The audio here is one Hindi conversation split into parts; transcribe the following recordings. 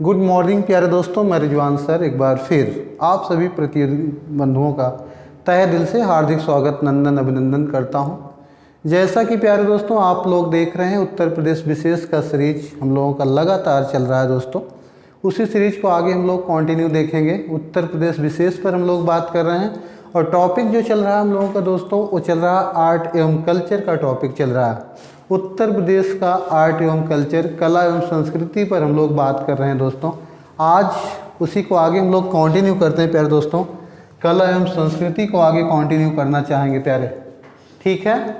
गुड मॉर्निंग प्यारे दोस्तों, मैं रिजवान सर एक बार फिर आप सभी प्रतियोगी बंधुओं का तहे दिल से हार्दिक स्वागत नंदन अभिनंदन करता हूं। जैसा कि प्यारे दोस्तों आप लोग देख रहे हैं, उत्तर प्रदेश विशेष का सीरीज हम लोगों का लगातार चल रहा है दोस्तों। उसी सीरीज को आगे हम लोग कंटिन्यू देखेंगे। उत्तर प्रदेश विशेष पर हम लोग बात कर रहे हैं और टॉपिक जो चल रहा है हम लोगों का दोस्तों वो चल रहा है आर्ट एवं कल्चर का टॉपिक चल रहा है। उत्तर प्रदेश का आर्ट एवं कल्चर, कला एवं संस्कृति पर हम लोग बात कर रहे हैं दोस्तों। आज उसी को आगे हम लोग कंटिन्यू करते हैं प्यारे दोस्तों। कला एवं संस्कृति को आगे कंटिन्यू करना चाहेंगे प्यारे, ठीक है।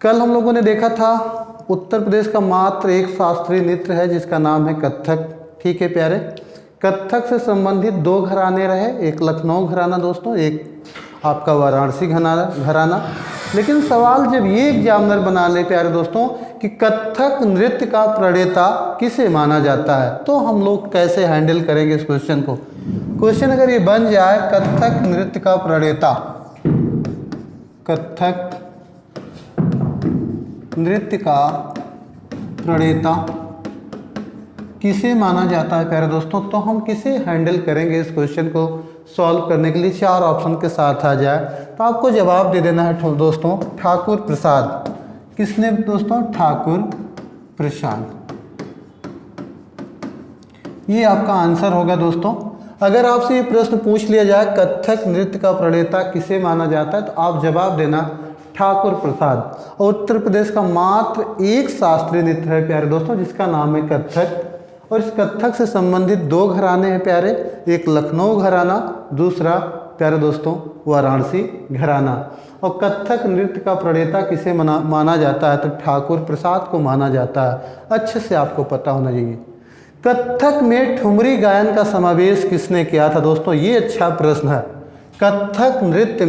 कल हम लोगों ने देखा था उत्तर प्रदेश का मात्र एक शास्त्रीय नृत्य है जिसका नाम है कथक, ठीक है प्यारे। कथक से संबंधित दो घराने रहे, एक लखनऊ घराना दोस्तों, एक आपका वाराणसी घराना। लेकिन सवाल जब ये एग्जामिनर बना ले प्यारे दोस्तों कि कथक नृत्य का प्रणेता किसे माना जाता है, तो हम लोग कैसे हैंडल करेंगे इस क्वेश्चन को। क्वेश्चन अगर ये बन जाए कथक नृत्य का प्रणेता, कथक नृत्य का प्रणेता किसे माना जाता है प्यारे दोस्तों, तो हम किसे हैंडल करेंगे इस क्वेश्चन को सॉल्व करने के लिए। चार ऑप्शन के साथ आ जाए तो आपको जवाब दे देना है दोस्तों, ठाकुर प्रसाद। किसने दोस्तों? ठाकुर प्रसाद। ये आपका आंसर होगा दोस्तों। अगर आपसे ये प्रश्न पूछ लिया जाए कथक नृत्य का प्रणेता किसे माना जाता है, तो आप जवाब देना ठाकुर प्रसाद। और उत्तर प्रदेश का मात्र एक शास्त्रीय नृत्य है प्यारे दोस्तों जिसका नाम है कथक। और इस कथक से संबंधित दो घराने हैं प्यारे, एक लखनऊ घराना, दूसरा प्यारे दोस्तों वाराणसी घराना। और कथक नृत्य का प्रणेता किसे माना जाता है, तो ठाकुर प्रसाद को माना जाता है। अच्छे से आपको पता होना चाहिए। कथक में ठुमरी गायन का समावेश किसने किया था दोस्तों, ये अच्छा प्रश्न है। कथक नृत्य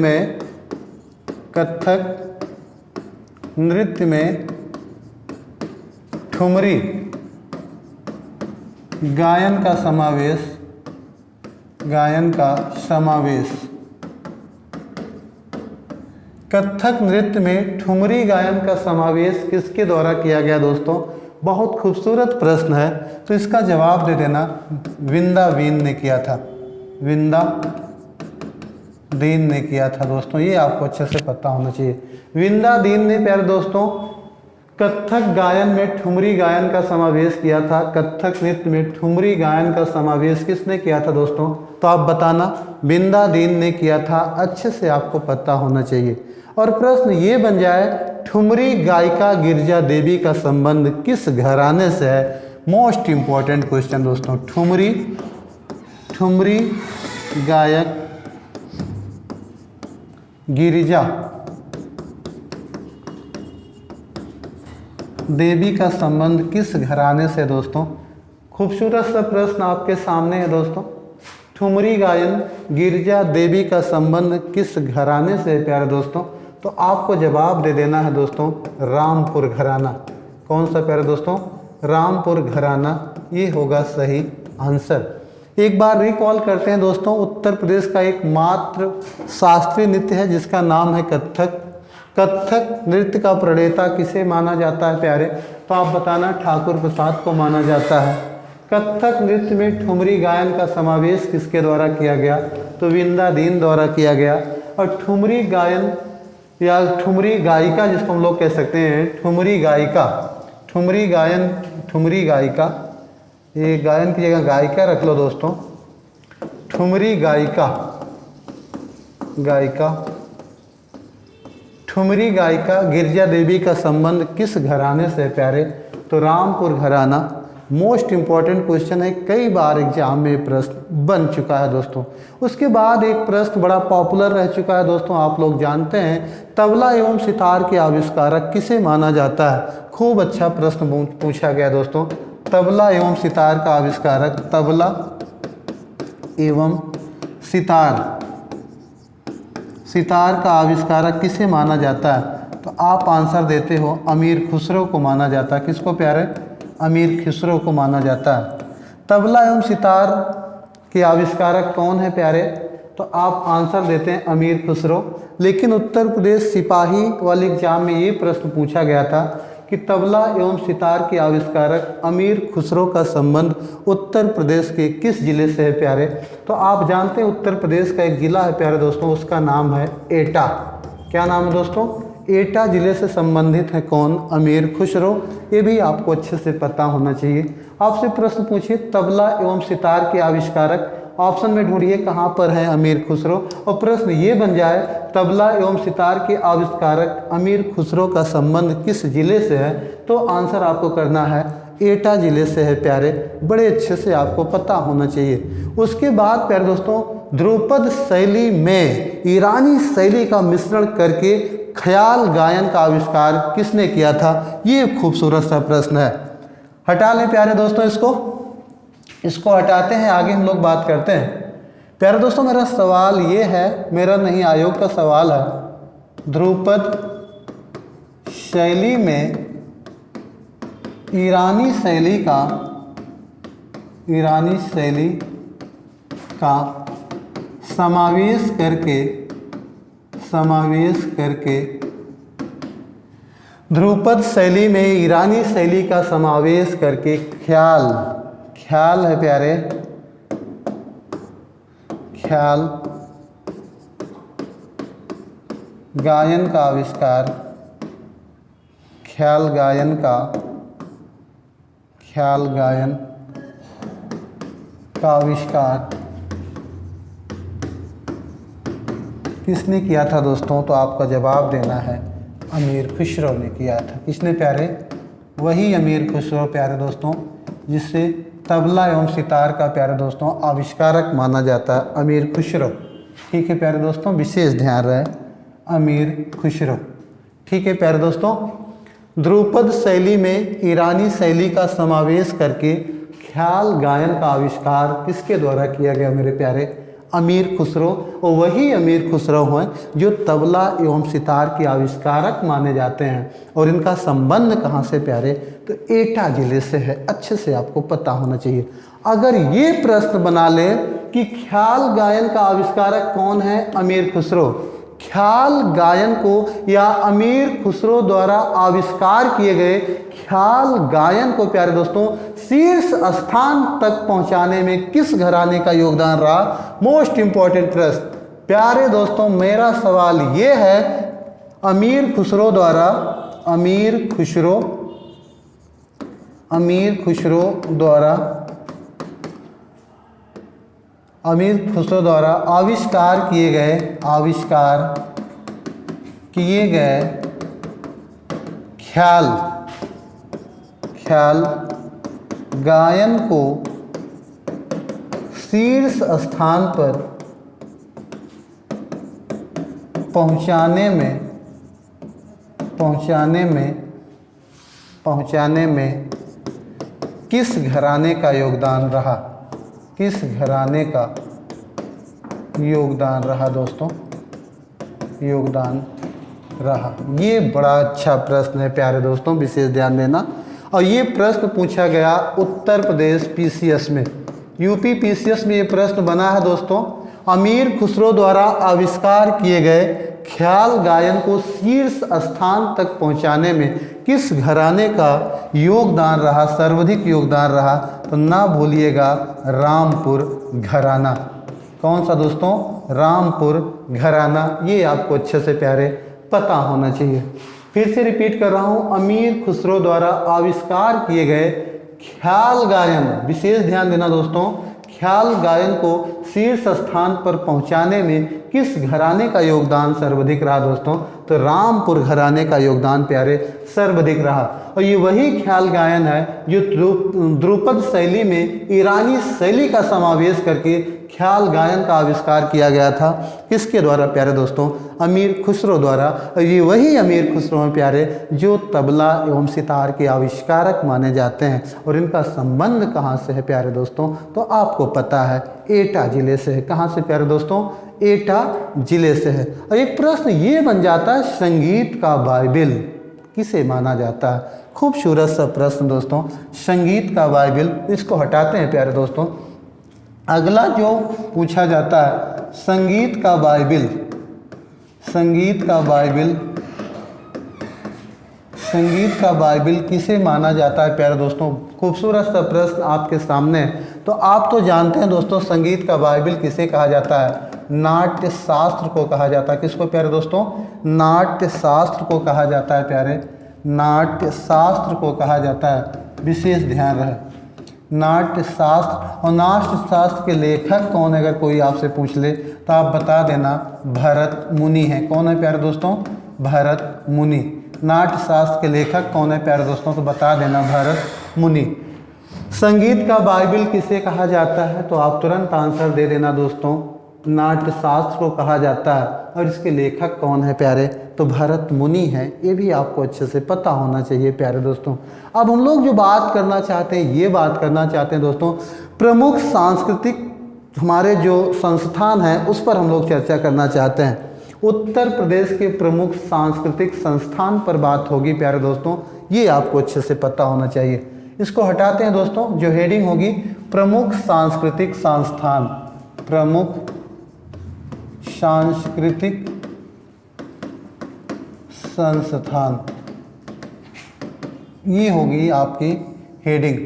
में ठुमरी गायन का समावेश कथक नृत्य में ठुमरी गायन का समावेश किसके द्वारा किया गया दोस्तों? बहुत खूबसूरत प्रश्न है, तो इसका जवाब दे देना विंदा दीन ने किया था। विंदा दीन ने किया था दोस्तों, ये आपको अच्छे से पता होना चाहिए। विंदा दीन ने प्यारे दोस्तों कथक गायन में ठुमरी गायन का समावेश किया था। कथक नृत्य में ठुमरी गायन का समावेश किसने किया था दोस्तों, तो आप बताना विंदा दीन ने किया था। अच्छे से आपको पता होना चाहिए। और प्रश्न ये बन जाए ठुमरी गायिका गिरिजा देवी का संबंध किस घराने से है, मोस्ट इंपॉर्टेंट क्वेश्चन दोस्तों। ठुमरी गायक गिरिजा देवी का संबंध किस घराने से दोस्तों। खूबसूरत सा प्रश्न आपके सामने है दोस्तों। ठुमरी गायन गिरिजा देवी का संबंध किस घराने से है प्यारे दोस्तों, तो आपको जवाब दे देना है दोस्तों रामपुर घराना। कौन सा प्यारे दोस्तों? रामपुर घराना, ये होगा सही आंसर। एक बार रिकॉल करते हैं दोस्तों, उत्तर प्रदेश का एकमात्र शास्त्रीय नृत्य है जिसका नाम है कथक। कथक नृत्य का प्रणेता किसे माना जाता है प्यारे, तो आप बताना ठाकुर प्रसाद को माना जाता है। कथक नृत्य में ठुमरी गायन का समावेश किसके द्वारा किया गया, तो विंदा दीन द्वारा किया गया। और ठुमरी गायन या ठुमरी गायिका जिसको हम लोग कह सकते हैं, ठुमरी गायिका, ठुमरी गायिका, ये गायन की जगह गायिका रख लो दोस्तों। ठुमरी गायिका गिरिजा देवी का संबंध किस घराने से प्यारे, तो रामपुर घराना। मोस्ट इंपॉर्टेंट क्वेश्चन है, कई बार एग्जाम में प्रश्न बन चुका है दोस्तों। उसके बाद एक प्रश्न बड़ा पॉपुलर रह चुका है दोस्तों, आप लोग जानते हैं तबला एवं सितार के आविष्कारक किसे माना जाता है। खूब अच्छा प्रश्न पूछा गया दोस्तों। तबला एवं सितार का आविष्कारक, तबला एवं सितार का आविष्कारक किसे माना जाता है, तो आप आंसर देते हो अमीर खुसरो को माना जाता है। किसको प्यारे? अमीर खुसरो को माना जाता है। तबला एवं सितार के आविष्कारक कौन है प्यारे, तो आप आंसर देते हैं अमीर खुसरो। लेकिन उत्तर प्रदेश सिपाही वाले एग्जाम में ये प्रश्न पूछा गया था कि तबला एवं सितार के आविष्कारक अमीर खुसरो का संबंध उत्तर प्रदेश के किस जिले से है प्यारे? तो आप जानते हैं उत्तर प्रदेश का एक ज़िला है प्यारे दोस्तों, उसका नाम है एटा। क्या नाम है दोस्तों? एटा ज़िले से संबंधित है कौन? अमीर खुसरो। ये भी आपको अच्छे से पता होना चाहिए। आपसे प्रश्न पूछिए तबला एवं सितार के आविष्कारक, ऑप्शन में ढूंढिए कहाँ पर है अमीर खुसरो, और प्रश्न ये बन जाए तबला एवं सितार के आविष्कारक अमीर खुसरो का संबंध किस जिले से है, तो आंसर आपको करना है एटा जिले से है प्यारे। बड़े अच्छे से आपको पता होना चाहिए। उसके बाद प्यारे दोस्तों, ध्रुपद शैली में ईरानी शैली का मिश्रण करके ख्याल गायन का आविष्कार किसने किया था? ये खूबसूरत सा प्रश्न है। हटा लें प्यारे दोस्तों इसको हटाते हैं, आगे हम लोग बात करते हैं। प्यारे दोस्तों, मेरा सवाल ये है, मेरा नहीं आयोग का सवाल है, ध्रुपद शैली में ईरानी शैली का समावेश करके ध्रुपद शैली में ईरानी शैली का समावेश करके ख्याल है प्यारे, ख्याल गायन का आविष्कार, ख्याल गायन का आविष्कार किसने किया था दोस्तों? तो आपका जवाब देना है अमीर खुसरो ने किया था। किसने प्यारे? वही अमीर खुसरो प्यारे दोस्तों, जिससे तबला एवं सितार का प्यारे दोस्तों आविष्कारक माना जाता है अमीर खुसरो। ठीक है प्यारे दोस्तों, विशेष ध्यान रहे अमीर खुसरो। ठीक है प्यारे दोस्तों, ध्रुपद शैली में ईरानी शैली का समावेश करके ख्याल गायन का आविष्कार किसके द्वारा किया गया मेरे प्यारे? अमीर खुसरो। और वही अमीर खुसरो हैं जो तबला एवं सितार के आविष्कारक माने जाते हैं। और इनका संबंध कहाँ से प्यारे? तो एटा जिले से है। अच्छे से आपको पता होना चाहिए। अगर ये प्रश्न बना ले कि ख्याल गायन का आविष्कारक कौन है? अमीर खुसरो। ख्याल गायन को या अमीर खुसरो द्वारा आविष्कार किए गए ख्याल गायन को प्यारे दोस्तों शीर्ष स्थान तक पहुंचाने में किस घराने का योगदान रहा? मोस्ट इंपॉर्टेंट प्रश्न प्यारे दोस्तों, मेरा सवाल ये है अमीर खुसरो द्वारा आविष्कार किए गए ख्याल गायन को शीर्ष स्थान पर पहुंचाने में किस घराने का योगदान रहा? किस घराने का योगदान रहा दोस्तों? योगदान रहा। ये बड़ा अच्छा प्रश्न है प्यारे दोस्तों, विशेष ध्यान देना। और ये प्रश्न पूछा गया उत्तर प्रदेश पीसीएस में, यूपी पीसीएस में ये प्रश्न बना है दोस्तों। अमीर खुसरो द्वारा आविष्कार किए गए ख्याल गायन को शीर्ष स्थान तक पहुंचाने में किस घराने का योगदान रहा, सर्वाधिक योगदान रहा? तो ना भूलिएगा रामपुर घराना। कौन सा दोस्तों? रामपुर घराना। ये आपको अच्छे से प्यारे पता होना चाहिए। फिर से रिपीट कर रहा हूँ, अमीर खुसरो द्वारा आविष्कार किए गए ख्याल गायन, विशेष ध्यान देना दोस्तों, ख्याल गायन को शीर्ष स्थान पर पहुंचाने में किस घराने का योगदान सर्वाधिक रहा दोस्तों? तो रामपुर घराने का योगदान प्यारे सर्वाधिक रहा। और ये वही ख्याल गायन है जो ध्रुपद शैली में ईरानी शैली का समावेश करके ख्याल गायन का आविष्कार किया गया था। किसके द्वारा प्यारे दोस्तों? अमीर खुसरो द्वारा। और ये वही अमीर खुसरो हैं प्यारे जो तबला एवं सितार के आविष्कारक माने जाते हैं। और इनका संबंध कहाँ से है प्यारे दोस्तों? तो आपको पता है एटा जिले से है। कहाँ से प्यारे दोस्तों? एटा जिले से है। और एक प्रश्न ये बन जाता है, संगीत का बाइबिल किसे माना जाता है? खूबसूरत सा प्रश्न दोस्तों, संगीत का बाइबिल। इसको हटाते हैं प्यारे दोस्तों। अगला जो पूछा जाता है, संगीत का बाइबिल संगीत का बाइबल किसे माना जाता है प्यारे दोस्तों? खूबसूरत सा प्रश्न आपके सामने है। तो आप तो जानते हैं दोस्तों, संगीत का बाइबल किसे कहा जाता है? नाट्य शास्त्र को कहा जाता है। किसको प्यारे दोस्तों? नाट्य शास्त्र को कहा जाता है प्यारे, नाट्य शास्त्र को कहा जाता है। विशेष ध्यान रहे, नाट्य शास्त्र। और नाट्य शास्त्र के लेखक कौन है अगर कोई आपसे पूछ ले तो आप बता देना भरत मुनि है। कौन है प्यारे दोस्तों? भरत मुनि। नाट्य शास्त्र के लेखक कौन है प्यारे दोस्तों? तो बता देना भरत मुनि। संगीत का बाइबल किसे कहा जाता है? तो आप तुरंत आंसर दे देना दोस्तों, नाट्य शास्त्र को कहा जाता है। और इसके लेखक कौन है प्यारे? तो भरत मुनि है। ये भी आपको अच्छे से पता होना चाहिए प्यारे दोस्तों। अब हम लोग जो बात करना चाहते हैं, ये बात करना चाहते हैं दोस्तों, प्रमुख सांस्कृतिक हमारे जो संस्थान हैं उस पर हम लोग चर्चा करना चाहते हैं। उत्तर प्रदेश के प्रमुख सांस्कृतिक संस्थान पर बात होगी प्यारे दोस्तों, ये आपको अच्छे से पता होना चाहिए। इसको हटाते हैं दोस्तों, जो हेडिंग होगी प्रमुख सांस्कृतिक संस्थान, प्रमुख सांस्कृतिक संस्थान, ये होगी आपकी हेडिंग।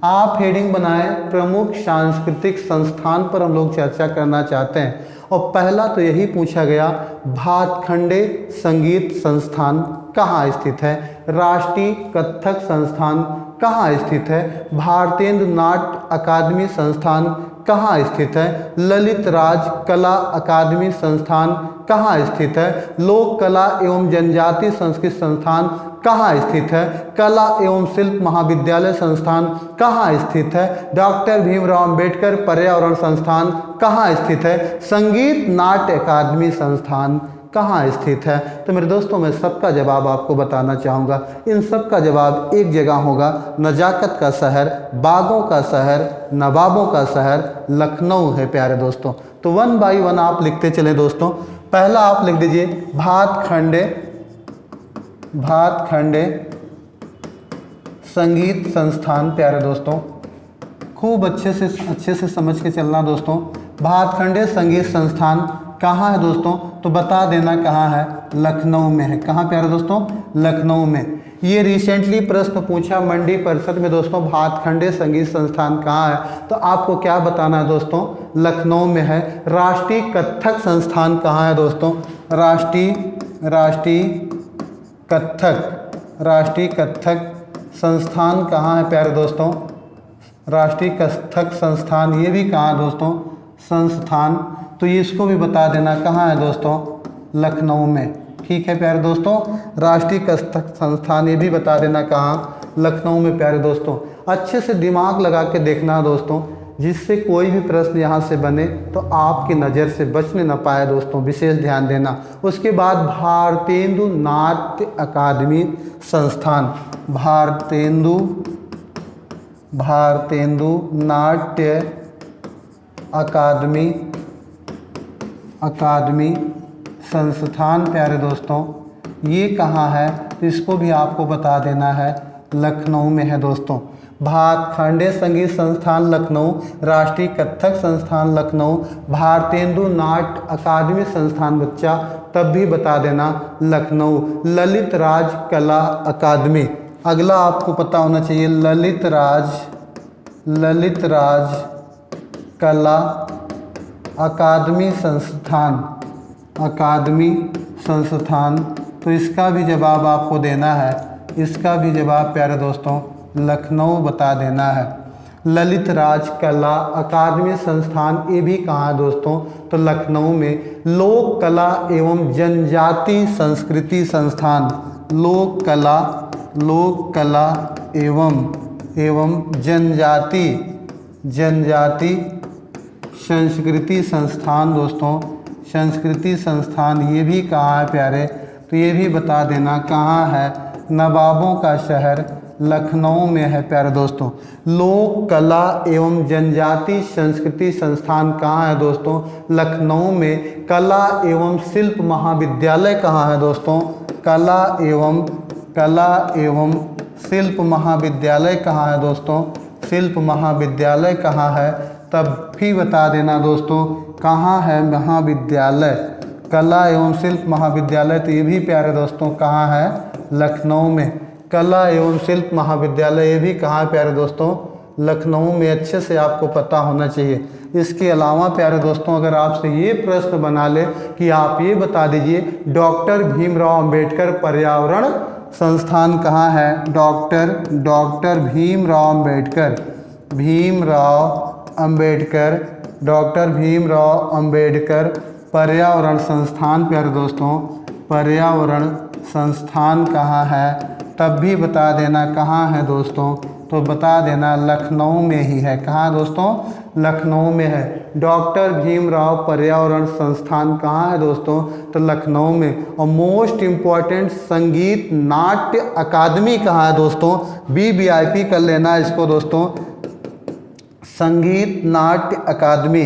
आप हेडिंग बनाएं, प्रमुख सांस्कृतिक संस्थान पर हम लोग चर्चा करना चाहते हैं। और पहला तो यही पूछा गया, भातखंडे संगीत संस्थान कहाँ स्थित है? राष्ट्रीय कथक संस्थान कहाँ स्थित है? भारतेंदु नाट्य अकादमी संस्थान कहाँ स्थित है? ललित राज कला अकादमी संस्थान कहाँ स्थित है? लोक कला एवं जनजाति संस्कृत संस्थान कहाँ स्थित है? कला एवं शिल्प महाविद्यालय संस्थान कहाँ स्थित है? डॉक्टर भीमराव अंबेडकर पर्यावरण संस्थान कहाँ स्थित है? संगीत नाट्य अकादमी संस्थान कहाँ स्थित है? तो मेरे दोस्तों, मैं सबका जवाब आपको बताना चाहूँगा। इन सब का जवाब एक जगह होगा, नजाकत का शहर, बागों का शहर, नवाबों का शहर लखनऊ है प्यारे दोस्तों। तो 1 बाई 1 आप लिखते चलें दोस्तों। पहला आप लिख दीजिए भातखंडे, भातखंडे संगीत संस्थान प्यारे दोस्तों, खूब अच्छे से समझ के चलना दोस्तों। भातखंडे संगीत संस्थान कहाँ है दोस्तों? तो बता देना कहाँ है? लखनऊ में है। कहाँ प्यारे दोस्तों? लखनऊ में। ये रिसेंटली प्रश्न पूछा मंडी परिषद में दोस्तों, भातखंडे संगीत संस्थान कहाँ है? तो आपको क्या बताना है दोस्तों? लखनऊ में है। राष्ट्रीय कथक संस्थान कहाँ है दोस्तों? राष्ट्रीय कथक संस्थान कहाँ है प्यारे दोस्तों? राष्ट्रीय कथक संस्थान, ये भी कहाँ है दोस्तों? संस्थान। तो ये इसको भी बता देना कहाँ है दोस्तों? लखनऊ में। ठीक है प्यारे दोस्तों, राष्ट्रीय कथक संस्थान ये भी बता देना कहाँ? लखनऊ में प्यारे दोस्तों। अच्छे से दिमाग लगा के देखना दोस्तों, जिससे कोई भी प्रश्न यहाँ से बने तो आपकी नज़र से बचने न पाए दोस्तों, विशेष ध्यान देना। उसके बाद भारतेंदु नाट्य अकादमी संस्थान, भारतेंदु नाट्य अकादमी संस्थान प्यारे दोस्तों, ये कहाँ है? तो इसको भी आपको बता देना है, लखनऊ में है दोस्तों। भातखंडे संगीत संस्थान लखनऊ, राष्ट्रीय कथक संस्थान लखनऊ, भारतेंदु नाट्य अकादमी संस्थान बच्चा तब भी बता देना लखनऊ। ललित राज कला अकादमी, अगला आपको पता होना चाहिए, ललित राज कला अकादमी संस्थान, तो इसका भी जवाब आपको देना है। इसका भी जवाब प्यारे दोस्तों लखनऊ बता देना है। ललित राज कला अकादमी संस्थान ये भी कहाँ है दोस्तों? तो लखनऊ में। लोक कला एवं जनजाति संस्कृति संस्थान, लोक कला एवं जनजाति संस्कृति संस्थान दोस्तों, संस्कृति संस्थान ये भी कहाँ है प्यारे? तो ये भी बता देना कहाँ है? नवाबों का शहर लखनऊ में है प्यारे दोस्तों। लोक कला एवं जनजाति संस्कृति संस्थान कहाँ है दोस्तों? लखनऊ में। कला एवं शिल्प महाविद्यालय कहाँ है दोस्तों? कला एवं शिल्प महाविद्यालय कहाँ है दोस्तों? शिल्प महाविद्यालय कहाँ है? तब भी बता देना दोस्तों कहाँ है महाविद्यालय, कला एवं शिल्प महाविद्यालय। तो ये भी प्यारे दोस्तों कहाँ है? लखनऊ में। कला एवं शिल्प महाविद्यालय, ये भी कहाँ है प्यारे दोस्तों, लखनऊ में, अच्छे से आपको पता होना चाहिए। इसके अलावा प्यारे दोस्तों अगर आपसे ये प्रश्न बना ले कि आप ये बता दीजिए डॉक्टर भीमराव अंबेडकर पर्यावरण संस्थान कहाँ है, डॉक्टर भीमराव अंबेडकर पर्यावरण संस्थान, प्यारे दोस्तों पर्यावरण संस्थान कहाँ है, तब भी बता देना कहाँ है दोस्तों, तो बता देना लखनऊ में ही है। कहाँ दोस्तों, लखनऊ में है। डॉक्टर भीमराव पर्यावरण संस्थान कहाँ है दोस्तों, तो लखनऊ में। और मोस्ट इम्पॉर्टेंट संगीत नाट्य अकादमी कहाँ है दोस्तों, BVIP कर लेना इसको दोस्तों, संगीत नाट्य अकादमी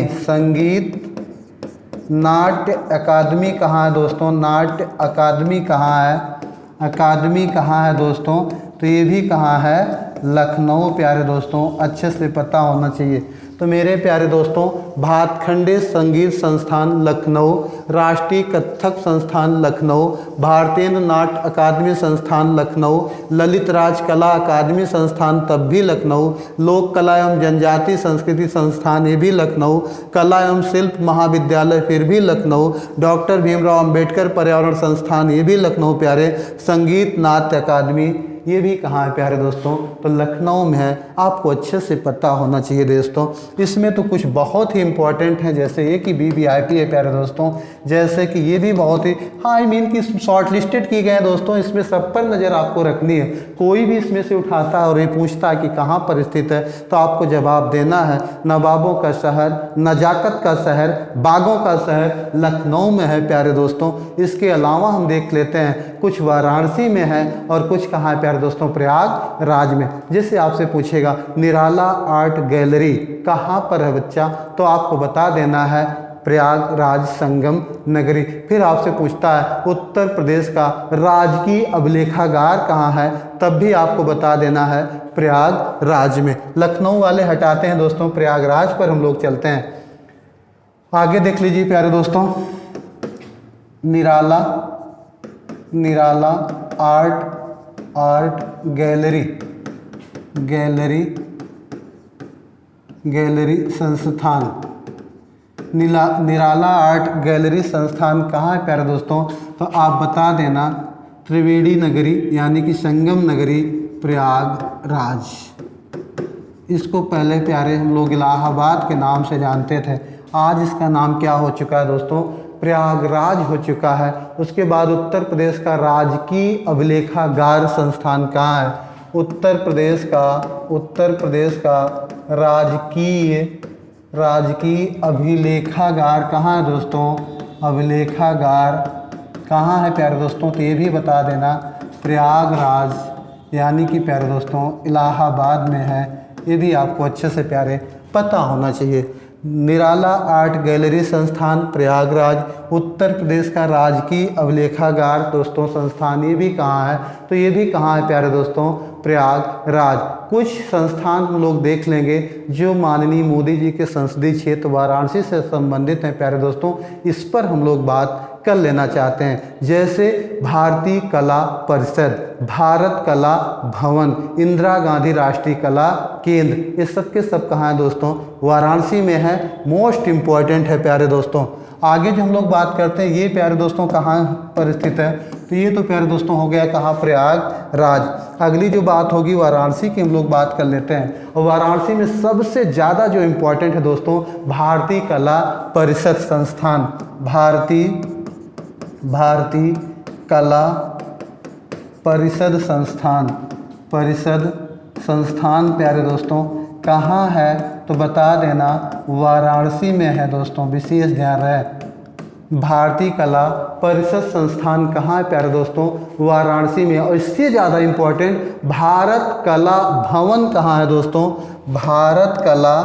कहाँ है दोस्तों, नाट्य अकादमी कहाँ है दोस्तों, तो ये भी कहाँ है, लखनऊ प्यारे दोस्तों, अच्छे से पता होना चाहिए। तो मेरे प्यारे दोस्तों भातखंडे संगीत संस्थान लखनऊ, राष्ट्रीय कथक संस्थान लखनऊ, भारतीय नाट्य अकादमी संस्थान लखनऊ, ललित राज कला अकादमी संस्थान तब भी लखनऊ, लोक कला एवं जनजाति संस्कृति संस्थान ये भी लखनऊ, कला एवं शिल्प महाविद्यालय फिर भी लखनऊ, डॉक्टर भीमराव अंबेडकर पर्यावरण संस्थान ये भी लखनऊ प्यारे, संगीत नाट्य अकादमी ये भी कहाँ है प्यारे दोस्तों, तो लखनऊ में है। आपको अच्छे से पता होना चाहिए दोस्तों। इसमें तो कुछ बहुत ही इंपॉर्टेंट है, जैसे ये कि BVIP है प्यारे दोस्तों, जैसे कि ये भी बहुत ही आई मीन कि शॉर्ट लिस्टेड की गए हैं दोस्तों। इसमें सब पर नज़र आपको रखनी है। कोई भी इसमें से उठाता है और ये पूछता है कि कहाँ पर स्थित है, तो आपको जवाब देना है नवाबों का शहर, नजाकत का शहर, बागों का शहर लखनऊ में है प्यारे दोस्तों। इसके अलावा हम देख लेते हैं कुछ वाराणसी में है और कुछ कहाँ है प्यारे दोस्तों, प्रयागराज में। जैसे आपसे पूछेगा निराला आर्ट गैलरी कहाँ पर है बच्चा, तो आपको बता देना है प्रयागराज संगम नगरी। फिर आपसे पूछता है उत्तर प्रदेश का राजकीय अभिलेखागार कहाँ है, तब भी आपको बता देना है प्रयागराज में। लखनऊ वाले हटाते हैं दोस्तों, प्रयागराज पर हम लोग चलते हैं। आगे देख लीजिए प्यारे दोस्तों, निराला आर्ट गैलरी संस्थान, निराला आर्ट गैलरी संस्थान कहाँ है प्यारे दोस्तों, तो आप बता देना त्रिवेणी नगरी यानी कि संगम नगरी प्रयागराज। इसको पहले प्यारे हम लोग इलाहाबाद के नाम से जानते थे, आज इसका नाम क्या हो चुका है दोस्तों, प्रयागराज हो चुका है। उसके बाद उत्तर प्रदेश का राजकीय अभिलेखागार संस्थान कहाँ है, उत्तर प्रदेश का राजकीय अभिलेखागार कहाँ है दोस्तों, अभिलेखागार कहाँ है प्यारे दोस्तों, तो ये भी बता देना प्रयागराज यानी कि प्यारे दोस्तों इलाहाबाद में है। ये भी आपको अच्छे से प्यारे पता होना चाहिए। निराला आर्ट गैलरी संस्थान प्रयागराज, उत्तर प्रदेश का राजकीय अभिलेखागार दोस्तों संस्थान ये भी कहाँ है, तो ये भी कहाँ है प्यारे दोस्तों, प्रयागराज। कुछ संस्थान हम लोग देख लेंगे जो माननीय मोदी जी के संसदीय क्षेत्र वाराणसी से संबंधित हैं प्यारे दोस्तों, इस पर हम लोग बात कर लेना चाहते हैं। जैसे भारतीय कला परिषद, भारत कला भवन, इंदिरा गांधी राष्ट्रीय कला केंद्र, ये सब के सब कहाँ है दोस्तों, वाराणसी में है। मोस्ट इम्पॉर्टेंट है प्यारे दोस्तों। आगे जो हम लोग बात करते हैं ये प्यारे दोस्तों कहाँ पर स्थित है, तो ये तो प्यारे दोस्तों हो गया कहाँ, प्रयागराज। अगली जो बात होगी वाराणसी की हम लोग बात कर लेते हैं, और वाराणसी में सबसे ज़्यादा जो इम्पोर्टेंट है दोस्तों भारतीय कला परिषद संस्थान, भारतीय कला परिषद संस्थान प्यारे दोस्तों कहाँ है, तो बता देना वाराणसी में है दोस्तों, विशेष ध्यान रहे। भारतीय कला परिषद संस्थान कहाँ है प्यारे दोस्तों, वाराणसी में। और इससे ज़्यादा इम्पोर्टेंट भारत कला भवन कहाँ है दोस्तों, भारत कला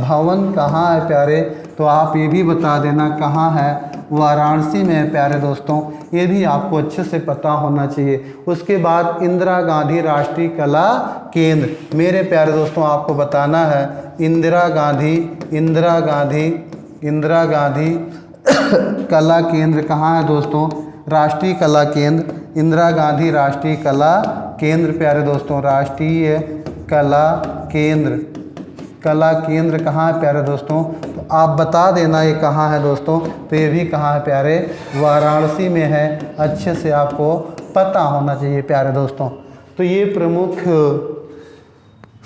भवन कहाँ है प्यारे, तो आप ये भी बता देना कहाँ है, वाराणसी में है प्यारे दोस्तों। ये भी आपको अच्छे से पता होना चाहिए। उसके बाद इंदिरा गांधी राष्ट्रीय कला केंद्र, मेरे प्यारे दोस्तों आपको बताना है इंदिरा गांधी कला केंद्र कहाँ है दोस्तों, राष्ट्रीय कला केंद्र, इंदिरा गांधी राष्ट्रीय कला केंद्र प्यारे दोस्तों, राष्ट्रीय कला केंद्र। कला केंद्र कहाँ है प्यारे दोस्तों? तो आप बता देना ये कहाँ है दोस्तों। तो ये भी कहाँ है प्यारे? वाराणसी में है। अच्छे से आपको पता होना चाहिए प्यारे दोस्तों। तो ये प्रमुख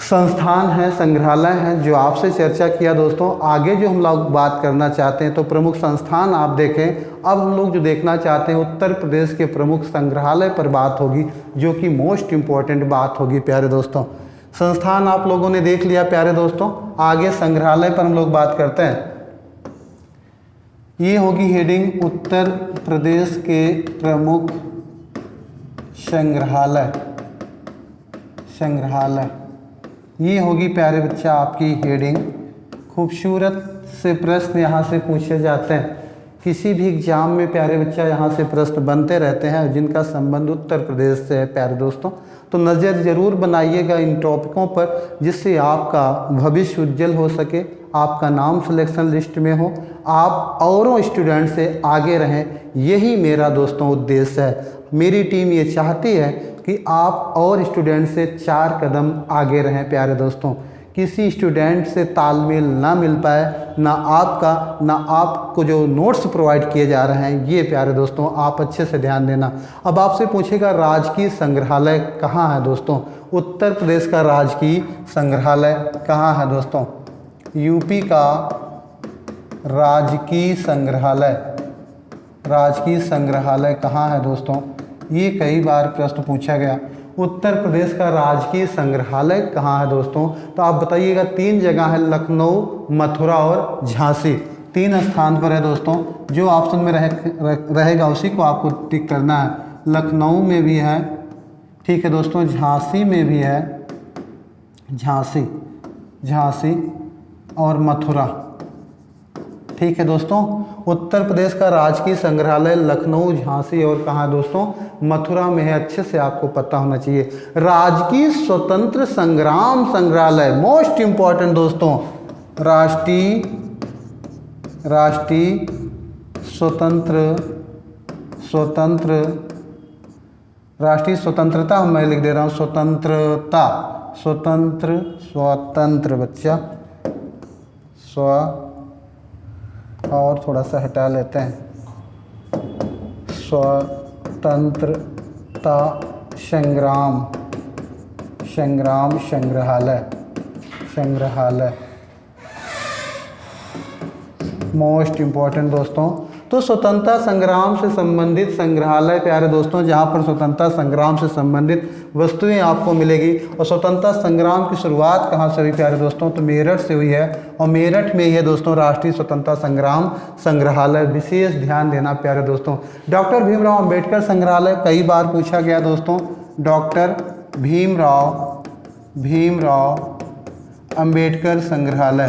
संस्थान है, संग्रहालय हैं जो आपसे चर्चा किया दोस्तों। आगे जो हम लोग बात करना चाहते हैं तो प्रमुख संस्थान आप देखें। अब हम लोग जो देखना चाहते हैं उत्तर प्रदेश के प्रमुख संग्रहालय पर बात होगी, जो कि मोस्ट इम्पॉर्टेंट बात होगी प्यारे दोस्तों। संस्थान आप लोगों ने देख लिया प्यारे दोस्तों। आगे संग्रहालय पर हम लोग बात करते हैं। ये होगी हेडिंग उत्तर प्रदेश के प्रमुख संग्रहालय। संग्रहालय ये होगी प्यारे बच्चा आपकी हेडिंग। खूबसूरत से प्रश्न यहाँ से पूछे जाते हैं। किसी भी एग्जाम में प्यारे बच्चा यहाँ से प्रश्न बनते रहते हैं जिनका संबंध उत्तर प्रदेश से है प्यारे दोस्तों। तो नज़र ज़रूर बनाइएगा इन टॉपिकों पर, जिससे आपका भविष्य उज्जवल हो सके, आपका नाम सिलेक्शन लिस्ट में हो, आप औरों स्टूडेंट से आगे रहें। यही मेरा दोस्तों उद्देश्य है। मेरी टीम ये चाहती है कि आप और स्टूडेंट से 4 कदम आगे रहें प्यारे दोस्तों। किसी स्टूडेंट से तालमेल ना मिल पाए, ना आपका ना आपको जो नोट्स प्रोवाइड किए जा रहे हैं, ये प्यारे दोस्तों आप अच्छे से ध्यान देना। अब आपसे पूछेगा राजकीय संग्रहालय कहाँ है दोस्तों? उत्तर प्रदेश का राजकीय संग्रहालय कहाँ है दोस्तों? यूपी का राजकीय संग्रहालय। राजकीय संग्रहालय कहाँ है दोस्तों? ये कई बार प्रश्न पूछा गया। उत्तर प्रदेश का राजकीय संग्रहालय कहाँ है दोस्तों? तो आप बताइएगा। 3 जगह है, लखनऊ, मथुरा और झांसी। 3 स्थान पर है दोस्तों। जो ऑप्शन में रहेगा उसी को आपको टिक करना है। लखनऊ में भी है, ठीक है दोस्तों, झांसी में भी है, झांसी और मथुरा, ठीक है दोस्तों। उत्तर प्रदेश का राजकीय संग्रहालय लखनऊ, झांसी और कहाँ दोस्तों? मथुरा में है। अच्छे से आपको पता होना चाहिए। राजकीय स्वतंत्र संग्राम संग्रहालय, मोस्ट इम्पॉर्टेंट दोस्तों। राष्ट्रीय राष्ट्रीय स्वतंत्रता मैं लिख दे रहा हूँ। स्वतंत्र बच्चा और थोड़ा सा हटा लेते हैं। स्वतंत्रता संग्राम संग्रहालय मोस्ट इम्पॉर्टेंट दोस्तों। तो स्वतंत्रता संग्राम से संबंधित संग्रहालय प्यारे दोस्तों, जहाँ पर स्वतंत्रता संग्राम से संबंधित वस्तुएं आपको मिलेगी। और स्वतंत्रता संग्राम की शुरुआत कहाँ से हुई प्यारे दोस्तों? तो मेरठ से हुई है। और मेरठ में ही है दोस्तों राष्ट्रीय स्वतंत्रता संग्राम संग्रहालय। विशेष ध्यान देना प्यारे दोस्तों। डॉक्टर भीमराव अंबेडकर संग्रहालय कई बार पूछा गया दोस्तों। डॉक्टर भीमराव अंबेडकर संग्रहालय।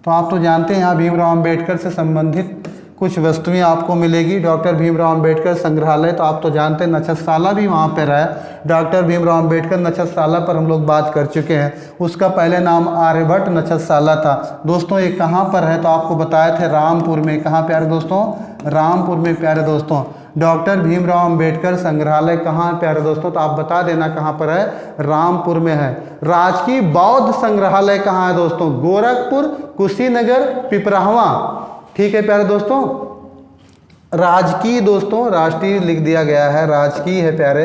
तो आप तो जानते हैं यहाँ भीमराव अंबेडकर से संबंधित कुछ वस्तुएं आपको मिलेगी। डॉक्टर भीमराव अंबेडकर संग्रहालय, तो आप तो जानते हैं नक्षत्रशाला भी वहाँ पर है। डॉक्टर भीमराव अंबेडकर नक्षत्रशाला पर हम लोग बात कर चुके हैं। उसका पहले नाम आर्यभट्ट नक्षत्रशाला था दोस्तों। ये कहाँ पर है? तो आपको बताए थे रामपुर में। कहाँ प्यारे दोस्तों? रामपुर में प्यारे दोस्तों। डॉक्टर भीमराव अंबेडकर संग्रहालय कहाँ है प्यारे दोस्तों? तो आप बता देना कहाँ पर है। रामपुर में है। राजकीय बौद्ध संग्रहालय कहाँ है दोस्तों? गोरखपुर, कुशीनगर, पिपराहवा, ठीक है प्यारे दोस्तों। राजकीय दोस्तों, राष्ट्रीय लिख दिया गया है, राजकीय है प्यारे।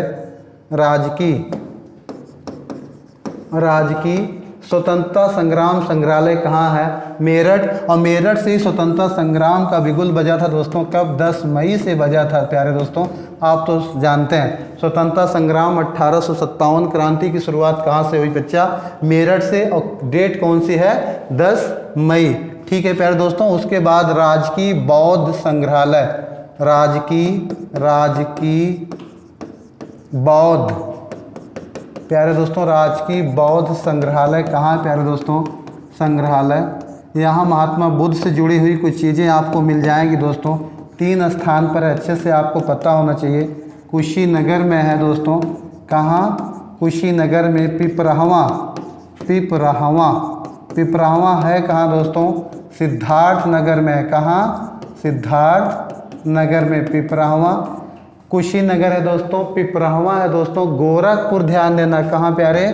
राजकीय स्वतंत्रता संग्राम संग्रहालय कहाँ है? मेरठ। और मेरठ से ही स्वतंत्रता संग्राम का बिगुल बजा था दोस्तों। कब? 10 मई से बजा था प्यारे दोस्तों। आप तो जानते हैं स्वतंत्रता संग्राम 1857 क्रांति की शुरुआत कहाँ से हुई बच्चा? मेरठ से। और डेट कौन सी है? 10 मई, ठीक है प्यारे दोस्तों। उसके बाद राजकीय बौद्ध संग्रहालय, राजकीय बौद्ध प्यारे दोस्तों, राजकीय बौद्ध संग्रहालय कहाँ है प्यारे दोस्तों? संग्रहालय यहाँ महात्मा बुद्ध से जुड़ी हुई कुछ चीज़ें आपको मिल जाएंगी दोस्तों। 3 स्थान पर अच्छे से आपको पता होना चाहिए। कुशीनगर में है दोस्तों। कहाँ? कुशीनगर में। पिपराहवा पिपरावा है कहाँ दोस्तों? सिद्धार्थ नगर में। कहाँ? सिद्धार्थ नगर में पिपरावा। कुशीनगर है दोस्तों, पिपरावा है दोस्तों। गोरखपुर ध्यान देना, कहाँ प्यारे?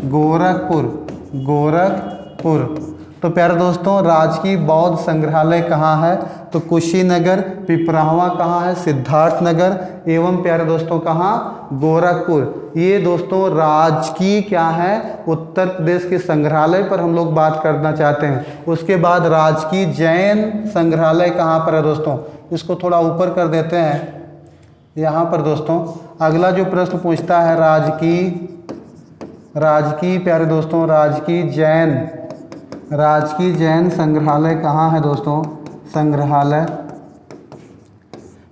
गोरखपुर, गोरखपुर। तो प्यारे दोस्तों राजकीय बौद्ध संग्रहालय कहाँ है? तो कुशीनगर। पिपरावा कहाँ है? सिद्धार्थ नगर। एवं प्यारे दोस्तों कहाँ? गोरखपुर। ये दोस्तों राजकीय क्या है? उत्तर प्रदेश के संग्रहालय पर हम लोग बात करना चाहते हैं। उसके बाद राजकीय जैन संग्रहालय कहाँ पर है दोस्तों? इसको थोड़ा ऊपर कर देते हैं यहाँ पर दोस्तों। अगला जो प्रश्न पूछता है राजकीय प्यारे दोस्तों राजकीय जैन संग्रहालय कहाँ है दोस्तों? संग्रहालय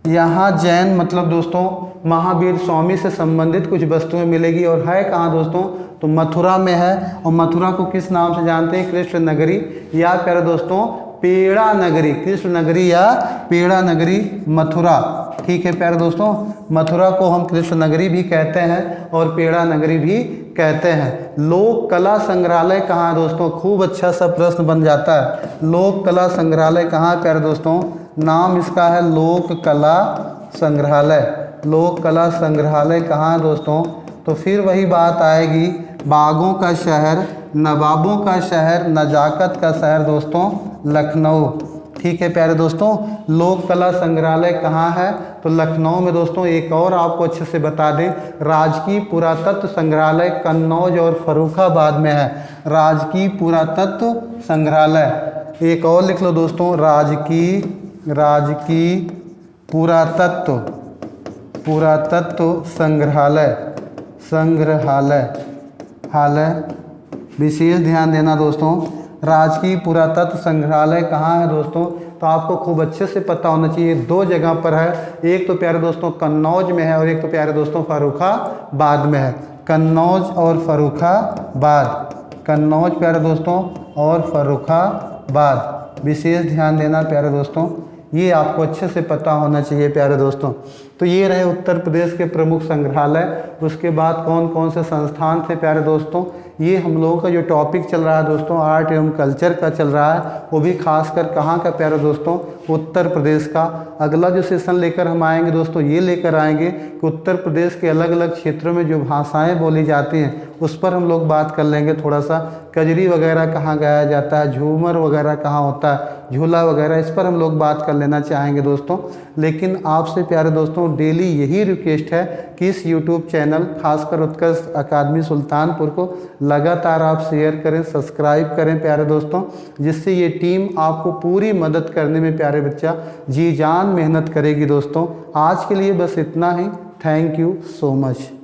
यहाँ जैन मतलब दोस्तों महावीर स्वामी से संबंधित कुछ वस्तुएं मिलेगी। और है कहाँ दोस्तों? तो मथुरा में है। और मथुरा को किस नाम से जानते हैं? कृष्ण नगरी या प्यारे दोस्तों पेड़ा नगरी। कृष्ण नगरी या पेड़ा नगरी मथुरा। ठीक है प्यारे दोस्तों, मथुरा को हम कृष्ण नगरी भी कहते हैं और पेड़ा नगरी भी कहते हैं। लोक कला संग्रहालय कहाँ है दोस्तों? खूब अच्छा सा प्रश्न बन जाता है। लोक कला संग्रहालय कहाँ है प्यारे दोस्तों? नाम इसका है लोक कला संग्रहालय। लोक कला संग्रहालय कहाँ है दोस्तों? तो फिर वही बात आएगी, बागों का शहर, नवाबों का शहर, नजाकत का शहर दोस्तों लखनऊ। ठीक है प्यारे दोस्तों, लोक कला संग्रहालय कहाँ है? तो लखनऊ में दोस्तों। एक और आपको अच्छे से बता दें, राजकीय पुरातत्व संग्रहालय कन्नौज और फर्रुखाबाद में है। राजकीय पुरातत्व संग्रहालय। एक और लिख लो दोस्तों, राजकीय पुरातत्व संग्रहालय। विशेष ध्यान देना दोस्तों, राजकीय पुरातत्व संग्रहालय कहाँ है दोस्तों? तो आपको खूब अच्छे से पता होना चाहिए, दो जगह पर है। एक तो प्यारे दोस्तों कन्नौज में है और एक तो प्यारे दोस्तों फर्रुखाबाद में है। कन्नौज और फर्रुखाबाद, कन्नौज प्यारे दोस्तों और फर्रुखाबाद। विशेष ध्यान देना प्यारे दोस्तों, ये आपको अच्छे से पता होना चाहिए प्यारे दोस्तों। तो ये रहे उत्तर प्रदेश के प्रमुख संग्रहालय। उसके बाद कौन कौन से संस्थान थे प्यारे दोस्तों? ये हम लोगों का जो टॉपिक चल रहा है दोस्तों आर्ट एवं कल्चर का चल रहा है, वो भी खासकर कहाँ का प्यारे दोस्तों? उत्तर प्रदेश का। अगला जो सेशन लेकर हम आएंगे दोस्तों, ये लेकर आएंगे कि उत्तर प्रदेश के अलग अलग क्षेत्रों में जो भाषाएं बोली जाती हैं उस पर हम लोग बात कर लेंगे थोड़ा सा। कजरी वगैरह कहाँ गाया जाता है, झूमर वगैरह कहाँ होता है, झूला वगैरह, इस पर हम लोग बात कर लेना चाहेंगे दोस्तों। लेकिन आपसे प्यारे दोस्तों डेली यही रिक्वेस्ट है कि इस यूट्यूब चैनल खासकर उत्कर्ष अकादमी सुल्तानपुर को लगातार आप शेयर करें, सब्सक्राइब करें प्यारे दोस्तों, जिससे ये टीम आपको पूरी मदद करने में प्यारे बच्चा जी जान मेहनत करेगी दोस्तों। आज के लिए बस इतना ही। Thank you so much.